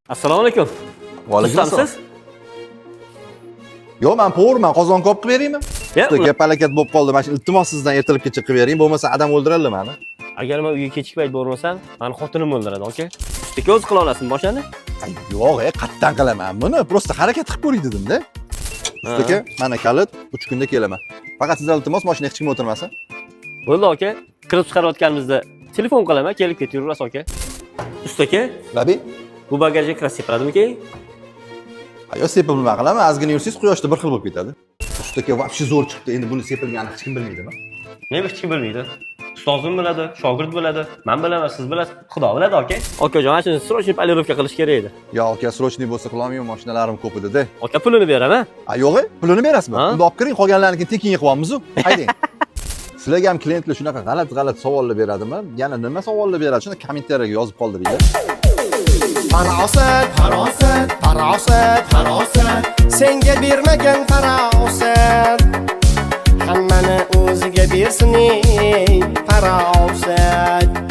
Assalomu alaykum. Va alaykum assalom. Ustamsiz? Yo'q, men povurman, qozon kop qilib beraymi? Ya, Usta palakat bo'lib qoldi. Mana shu iltimos sizdan ertalabgacha qilib bering, bo'lmasa adam o'ldiradilar meni. agar men uyga kechki payt bormasam, meni xotinim o'ldiradi, aka. Usta o'zi qila olasizmi boshani? Yo'q, qattan qilaman buni. Prosta harakat qilib ko'ring dedim-da. Usta, mana kalit, 3 kunda kelaman. Faqat sizdan iltimos, mashina hech kim o'tirmasin. Bo'ldi, aka. Kirib chiqarayotganimizda telefon qilaman, kelib ketaverasiz, aka. Usta aka, Labi? bu bagajga kirib separadimi keyin? Ayo, sepib nima qilaman? Ozgina yursangiz quyoshda bir xil bo'lib ketadi. Usta, voобще zo'r chiqdi. Endi buni sepilganini hech kim bilmaydimi? Nima hech kim bilmaydi. Ustozim biladi, shogird biladi, men bilaman, siz bilasiz, Xudo biladi, aka. Akajon, mana shuni srochniy polirovka qilish kerak edi. Yo, aka, srochniy bo'lsa qilolmayman, mashinalarim ko'p edi-da. Aka, pulini beraman. Yo'q, pulini berasizmi? Ha? Unda olib kiring, qolganlarini tekin qilyapmiz-ku. Haydang. Sizlarga ham klientlar shunaqa g'alat savollar beradimi? Yana nima savollar beradi? Shuni kommentariyaga yozib qoldiringlar. Farosat, senga bermagan farosat. Hammani o'ziga bersin, farosat.